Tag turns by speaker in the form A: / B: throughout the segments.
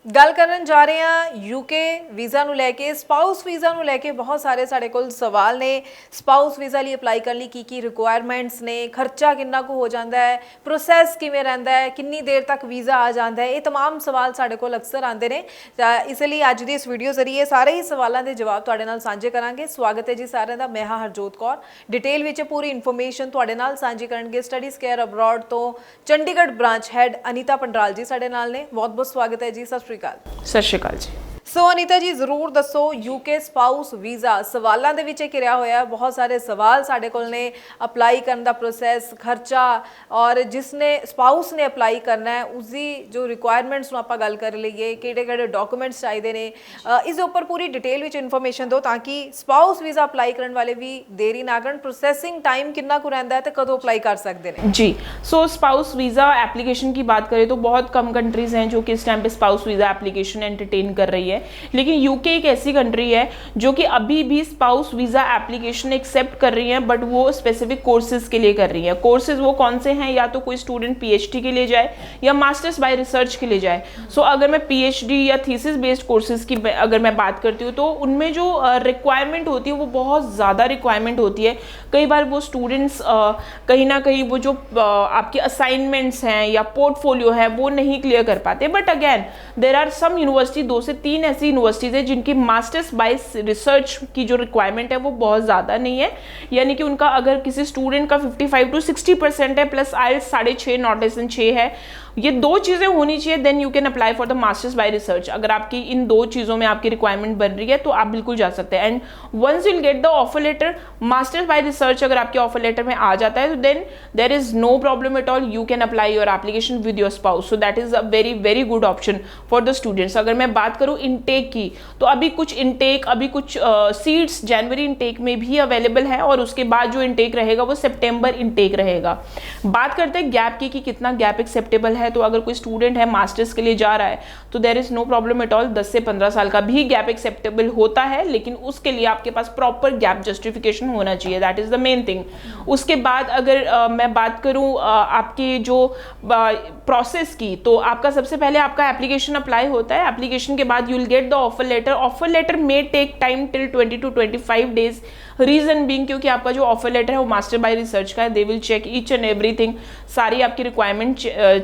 A: ਗੱਲ ਕਰਨ ਜਾ ਰਹੇ ਹਾਂ ਯੂਕੇ ਵੀਜ਼ਾ ਨੂੰ ਲੈ ਕੇ ਸਪਾਊਸ ਵੀਜ਼ਾ ਨੂੰ ਲੈ ਕੇ ਬਹੁਤ ਸਾਰੇ ਸਾਡੇ ਕੋਲ ਸਵਾਲ ਨੇ। ਸਪਾਊਸ ਵੀਜ਼ਾ ਲਈ ਅਪਲਾਈ ਕਰਨ ਲਈ ਕੀ ਰਿਕੁਆਇਰਮੈਂਟਸ ਨੇ, ਖਰਚਾ ਕਿੰਨਾ ਕੁ ਹੋ ਜਾਂਦਾ ਹੈ, ਪ੍ਰੋਸੈਸ ਕਿਵੇਂ ਰਹਿੰਦਾ ਹੈ, ਕਿੰਨੀ ਦੇਰ ਤੱਕ ਵੀਜ਼ਾ ਆ ਜਾਂਦਾ ਹੈ, ਇਹ तमाम ਸਵਾਲ ਸਾਡੇ ਕੋਲ ਅਕਸਰ ਆਉਂਦੇ ਨੇ। ਤਾਂ ਇਸ ਲਈ ਅੱਜ ਦੀ ਇਸ ਵੀਡੀਓ ਜ਼ਰੀਏ ਸਾਰੇ ਹੀ ਸਵਾਲਾਂ ਦੇ ਜਵਾਬ ਤੁਹਾਡੇ ਨਾਲ ਸਾਂਝੇ ਕਰਾਂਗੇ। ਸਵਾਗਤ ਹੈ ਜੀ ਸਾਰਿਆਂ ਦਾ। ਮੈਂ ਹਾਂ ਹਰਜੋਤ ਕੌਰ। ਡਿਟੇਲ ਵਿੱਚ ਪੂਰੀ ਇਨਫੋਰਮੇਸ਼ਨ ਤੁਹਾਡੇ ਨਾਲ ਸਾਂਝੀ ਕਰਨਗੇ ਸਟੱਡੀਜ਼ ਕੇਅਰ ਅਬਰੋਡ ਤੋਂ ਚੰਡੀਗੜ੍ਹ ਬ੍ਰਾਂਚ ਹੈਡ ਅਨੀਤਾ ਪੰਡਰਾਲ ਜੀ ਸਾਡੇ ਨਾਲ ਨੇ। ਬਹੁਤ ਬਹੁਤ ਸਵਾਗਤ ਹੈ ਜੀ। ਸਤਿ ਸ਼੍ਰੀ ਅਕਾਲ।
B: ਸਤਿ ਸ਼੍ਰੀ ਅਕਾਲ ਜੀ।
A: ਸੋ ਅਨੀਤਾ ਜੀ ਜ਼ਰੂਰ ਦੱਸੋ, ਯੂਕੇ ਸਪਾਊਸ ਵੀਜ਼ਾ ਸਵਾਲਾਂ ਦੇ ਵਿੱਚ ਘਿਰਿਆ ਹੋਇਆ, ਬਹੁਤ ਸਾਰੇ ਸਵਾਲ ਸਾਡੇ ਕੋਲ ਨੇ। ਅਪਲਾਈ ਕਰਨ ਦਾ ਪ੍ਰੋਸੈਸ, ਖਰਚਾ, ਔਰ ਜਿਸਨੇ ਸਪਾਊਸ ਨੇ ਅਪਲਾਈ ਕਰਨਾ ਹੈ ਉਸਦੀ ਜੋ ਰਿਕੁਆਇਰਮੈਂਟਸ ਨੂੰ ਆਪਾਂ ਗੱਲ ਕਰ ਲਈਏ, ਕਿਹੜੇ ਡਾਕੂਮੈਂਟਸ ਚਾਹੀਦੇ ਨੇ, ਇਸ ਦੇ ਉੱਪਰ ਪੂਰੀ ਡਿਟੇਲ ਵਿੱਚ ਇਨਫੋਰਮੇਸ਼ਨ ਦਿਓ ਤਾਂ ਕਿ ਸਪਾਊਸ ਵੀਜ਼ਾ ਅਪਲਾਈ ਕਰਨ ਵਾਲੇ ਵੀ ਦੇਰੀ ਨਾ ਕਰਨ। प्रोसेसिंग टाइम कितना को रहता है तो कदों अप्लाई कर सकते हैं
B: जी। सो स्पाउस वीज़ा एप्लीकेशन की बात करें तो बहुत कम कंट्रीज़ हैं जो कि इस टाइम पे स्पाउस वीज़ा एप्लीकेशन एंटरटेन कर रही है, लेकिन यूके एक ऐसी कंट्री है जो कि अभी भी स्पाउस वीज़ा एप्लीकेशन एक्सेप्ट कर रही है, बट वो स्पेसिफिक कोर्सेज के लिए कर रही है। कोर्सेज वो कौन से हैं, या तो कोई स्टूडेंट PhD के लिए जाए या मास्टर्स बाय रिसर्च के लिए जाए। सो अगर मैं PhD या थीसिस बेस्ड कोर्सेज की अगर मैं बात करती हूँ तो उनमें जो रिक्वायरमेंट होती है वो बहुत ज़्यादा रिक्वायरमेंट होती है। कई बार वो स्टूडेंट्स कहीं ना कहीं वो जो आपके असाइनमेंट्स हैं या पोर्टफोलियो है वो नहीं क्लियर कर पाते। But again there are some university, 2 से 3 ऐसी यूनिवर्सिटीज़ है जिनकी मास्टर्स बाय रिसर्च की जो रिक्वायरमेंट है वो बहुत ज़्यादा नहीं है, यानी कि उनका अगर किसी स्टूडेंट का 55 to 60% है plus IELTS 6.5 not less than 6 है, ये 2 चीज़ें होनी चाहिए, then you can apply for the masters by research. अगर आपकी इन 2 चीज़ों में आपकी रिक्वायरमेंट बन रही है तो आप बिल्कुल जा सकते हैं। And once you get the offer letter, masters by research अगर आपके ऑफर लेटर में आ जाता है तो then there is no problem at all, you can apply your application with your spouse. So that is a very very good option for the students. अगर मैं बात करूँ इनटेक की तो अभी कुछ इनटेक, अभी कुछ सीट्स जनवरी इनटेक में भी अवेलेबल है और उसके बाद जो इनटेक रहेगा वो सितंबर इनटेक रहेगा। बात करते हैं गैप की कि कितना गैप एक्सेप्टेबल है, तो अगर कोई स्टूडेंट है मास्टर्स के लिए जा रहा है तो there is no problem at all, 10 से 15 साल का भी गैप एक्सेप्टेबल होता है, लेकिन उसके लिए आपके पास प्रॉपर गैप जस्टिफिकेशन होना चाहिए, that is the main thing. उसके बाद अगर मैं बात करूं आपकी जो प्रोसेस की, तो आपका सबसे पहले आपका एप्लीकेशन अप्लाई होता है। एप्लीकेशन के बाद you will get the offer letter. Offer letter may take time till 20 to 25 days. Reason being क्योंकि आपका जो ऑफर लेटर है वो मास्टर बाय रिसर्च का है, they will check each and everything, सारी आपकी रिक्वायरमेंट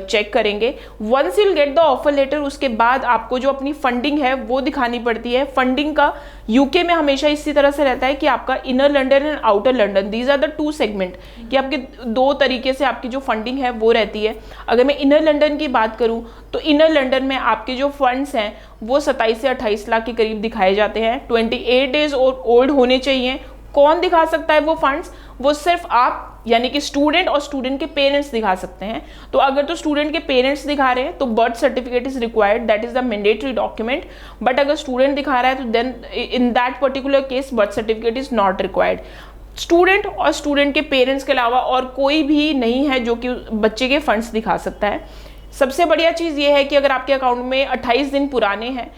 B: चेक करेंगे। Once you will get the offer letter, उसके बाद आपको जो अपनी फंडिंग है वो दिखानी पड़ती है। फंडिंग का यूके में हमेशा इसी तरह से रहता है कि आपका inner London and outer London, these are the 2 segment, कि आपके 2 तरीके से आपकी जो फंडिंग है वो रहती है। अगर मैं इनर लंदन की बात करूं तो इनर लंदन में आपके जो फंड्स हैं वो 27 से 28 लाख के करीब दिखाए जाते हैं। 28 डेज ओल्ड होने चाहिए। कौन दिखा सकता है वो फंड्स? वो सिर्फ आप यानी कि स्टूडेंट और स्टूडेंट के पेरेंट्स दिखा सकते हैं। तो अगर तो स्टूडेंट के पेरेंट्स दिखा रहे हैं तो birth certificate is required, that is the mandatory document. But अगर स्टूडेंट दिखा रहा है तो then in that particular case birth certificate is not required. Student और स्टूडेंट के पेरेंट्स के अलावा और कोई भी नहीं है जो कि बच्चे के फंड्स दिखा सकता है। सबसे बढ़िया चीज़ ये है कि अगर आपके अकाउंट में 28 दिन पुराने हैं,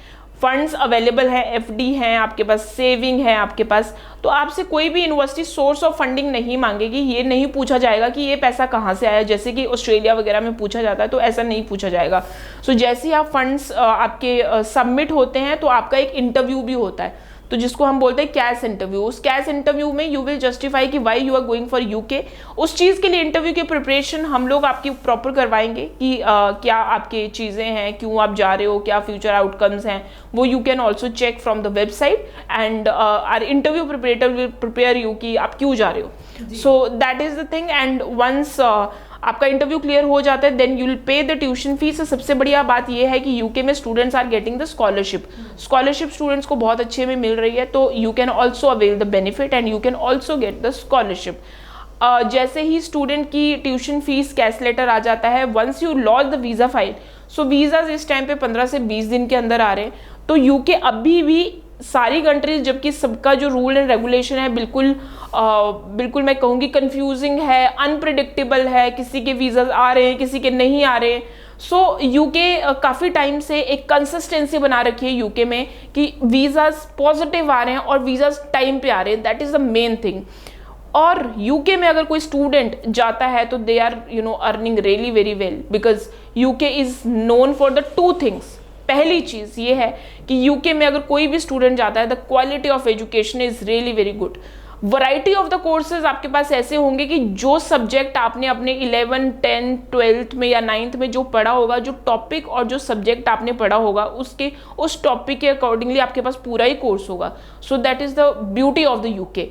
B: फंड्स अवेलेबल हैं, FD हैं आपके पास, सेविंग है आपके पास, तो आपसे कोई भी यूनिवर्सिटी सोर्स ऑफ फंडिंग नहीं मांगेगी। ये नहीं पूछा जाएगा कि ये पैसा कहाँ से आया, जैसे कि ऑस्ट्रेलिया वगैरह में पूछा जाता है, तो ऐसा नहीं पूछा जाएगा। सो जैसे ही आप फंड्स आपके सबमिट होते हैं तो आपका एक इंटरव्यू भी होता है, तो जिसको हम बोलते हैं कैश इंटरव्यू। उस कैश इंटरव्यू में यू विल जस्टिफाई कि why you are going for UK. उस चीज़ के लिए इंटरव्यू की प्रिपरेशन हम लोग आपकी प्रॉपर करवाएंगे कि क्या आपके चीज़ें हैं, क्यों आप जा रहे हो, क्या फ्यूचर आउटकम्स हैं, वो you can also check from the website. And our interview preparator will prepare you कि आप क्यों जा रहे हो। So that is the thing. And once आपका इंटरव्यू क्लियर हो जाता है then you will pay the tuition fees. सबसे बढ़िया बात यह है कि यूके में students are getting the scholarship. Scholarship students को बहुत अच्छे में मिल रही है, तो you can also avail the benefit and you can also get the scholarship. जैसे ही स्टूडेंट की ट्यूशन फीस कैश लेटर आ जाता है, once you launch the visa file, so visas इस टाइम पे 15 से 20 दिन के अंदर आ रहे हैं। तो यूके अभी भी सारी कंट्रीज, जबकि सबका जो रूल एंड रेगुलेशन है बिल्कुल मैं कहूँगी कंफ्यूजिंग है, अनप्रिडिक्टेबल है, किसी के वीज़ाज आ रहे हैं, किसी के नहीं आ रहे हैं। सो यूके काफ़ी टाइम से एक कंसिस्टेंसी बना रखी है यूके में कि वीज़ाज पॉजिटिव आ रहे हैं और वीज़ाज टाइम पे आ रहे हैं, that is the main thing. और यूके में अगर कोई स्टूडेंट जाता है तो they are earning really very well, because UK is known for the 2 things. पहली चीज़ ये है कि यूके में अगर कोई भी स्टूडेंट जाता है, the quality of education is really very good. Variety of the courses आपके पास ऐसे होंगे कि जो सब्जेक्ट आपने अपने 11, 10, 12th में या 9th में जो पढ़ा होगा, जो टॉपिक और जो सब्जेक्ट आपने पढ़ा होगा, उसके उस टॉपिक के अकॉर्डिंगली आपके पास पूरा ही कोर्स होगा। सो that is the beauty of the UK.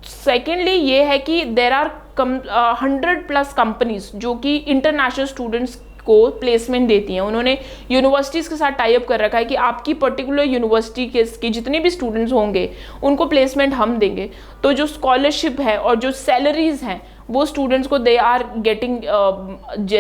B: Secondly ये है कि देर आर 100+ कंपनीज जो कि इंटरनेशनल स्टूडेंट्स को प्लेसमेंट देती हैं। उन्होंने यूनिवर्सिटीज़ के साथ टाई अप कर रखा है कि आपकी पर्टिकुलर यूनिवर्सिटी के जितने भी स्टूडेंट्स होंगे उनको प्लेसमेंट हम देंगे। तो जो स्कॉलरशिप है और जो सैलरीज हैं वो स्टूडेंट्स को दे आर गेटिंग,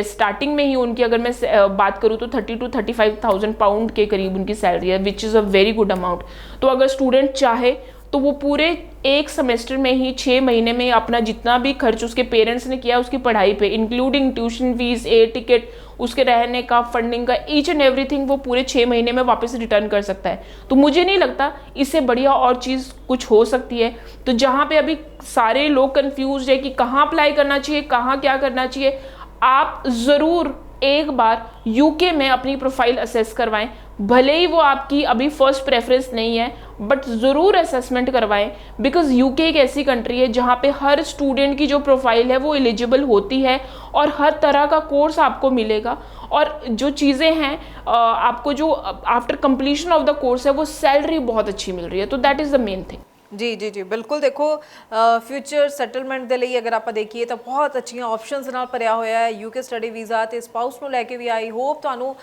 B: स्टार्टिंग में ही उनकी अगर मैं बात करूँ तो 30,000 to 35,000 पाउंड के करीब उनकी सैलरी है, which is a very good amount. तो अगर स्टूडेंट चाहे तो वो पूरे एक सेमेस्टर में ही 6 महीने में अपना जितना भी खर्च उसके पेरेंट्स ने किया उसकी पढ़ाई पे, including tuition fees, air ticket, उसके रहने का, फंडिंग का, ईच एंड एवरीथिंग, वो पूरे 6 महीने में वापस रिटर्न कर सकता है। तो मुझे नहीं लगता इससे बढ़िया और चीज़ कुछ हो सकती है। तो जहाँ पे अभी सारे लोग कंफ्यूज है कि कहाँ अप्लाई करना चाहिए, कहाँ क्या करना चाहिए, आप ज़रूर एक बार यूके में अपनी प्रोफाइल असेस करवाएं। भले ही वो आपकी अभी फर्स्ट प्रेफरेंस नहीं है, बट ज़रूर असेसमेंट करवाएं, बिकॉज यूके एक ऐसी कंट्री है जहाँ पे हर स्टूडेंट की जो प्रोफाइल है वो एलिजिबल होती है और हर तरह का कोर्स आपको मिलेगा। और जो चीज़ें हैं आपको जो after completion of the course है वो सैलरी बहुत अच्छी मिल रही है। तो that is the main thing.
A: जी जी जी बिल्कुल। देखो फ्यूचर ਸੈਟਲਮੈਂਟ ਦੇ ਲਈ ਅਗਰ ਆਪਾਂ ਦੇਖੀਏ ਤਾਂ ਬਹੁਤ ਅੱਛੀਆਂ ਆਪਸ਼ਨਸ ਨਾਲ ਭਰਿਆ ਹੋਇਆ ਹੈ ਯੂਕੇ ਸਟੱਡੀ ਵੀਜ਼ਾ ਤੇ ਸਪਾਊਸ ਨੂੰ ਲੈ ਕੇ ਵੀ। ਆਈ ਹੋਪ ਤੁਹਾਨੂੰ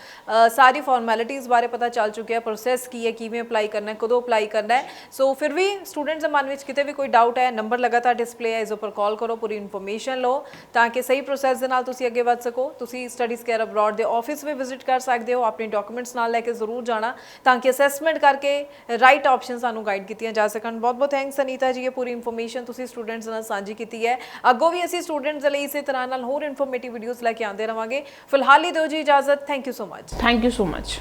A: ਸਾਰੀ ਫਾਰਮੈਲਿਟੀਜ਼ ਬਾਰੇ ਪਤਾ ਚੱਲ ਚੁੱਕਿਆ, ਪ੍ਰੋਸੈਸ ਕੀ ਹੈ, ਕਿਵੇਂ ਅਪਲਾਈ ਕਰਨਾ ਹੈ, ਕਦੋਂ ਅਪਲਾਈ ਕਰਨਾ ਹੈ। ਸੋ ਫਿਰ ਵੀ ਸਟੂਡੈਂਟਸ ਦੇ ਮਨ ਵਿੱਚ ਕਿਤੇ ਵੀ ਕੋਈ ਡਾਊਟ ਹੈ, ਨੰਬਰ ਲਗਾਤਾਰ ਡਿਸਪਲੇ ਹੈ, ਇਸ ਉੱਪਰ ਕਾਲ ਕਰੋ, ਪੂਰੀ ਇਨਫੋਰਮੇਸ਼ਨ ਲਓ ਤਾਂ ਕਿ ਸਹੀ ਪ੍ਰੋਸੈਸ ਦੇ ਨਾਲ ਤੁਸੀਂ ਅੱਗੇ ਵੱਧ ਸਕੋ। ਤੁਸੀਂ ਸਟੱਡੀਜ਼ ਕੇਅਰ ਅਬਰੋਡ ਦੇ ਆਫਿਸ ਵੀ ਵਿਜ਼ਿਟ ਕਰ ਸਕਦੇ ਹੋ, ਆਪਣੇ ਡਾਕੂਮੈਂਟਸ ਨਾਲ ਲੈ ਕੇ ਜ਼ਰੂਰ ਜਾਣਾ ਤਾਂ ਕਿ ਅਸੈਸਮੈਂਟ ਕਰਕੇ ਰਾਈਟ ਆਪਸ਼ਨ ਸਾਨੂੰ ਗਾਈਡ ਕੀਤੀਆਂ ਜਾ ਸਕਣ। ਬਹੁਤ ਬਹੁਤ ਥੈਂਕਸ ਅਨੀਤਾ ਜੀ, ਇਹ ਪੂਰੀ ਇਨਫੋਰਮੇਸ਼ਨ ਤੁਸੀਂ ਸਟੂਡੈਂਟਸ ਨਾਲ ਸਾਂਝੀ ਕੀਤੀ ਹੈ। ਅੱਗੋਂ ਵੀ ਅਸੀਂ ਸਟੂਡੈਂਟਸ ਦੇ ਲਈ ਇਸੇ ਤਰ੍ਹਾਂ ਨਾਲ ਹੋਰ ਇਨਫੋਰਮੇਟਿਵ ਵੀਡੀਓਜ਼ ਲੈ ਕੇ ਆਉਂਦੇ ਰਵਾਂਗੇ। ਫਿਲਹਾਲ ਹੀ ਦਿਓ ਜੀ ਇਜਾਜ਼ਤ। Thank you so much.
B: Thank you so much.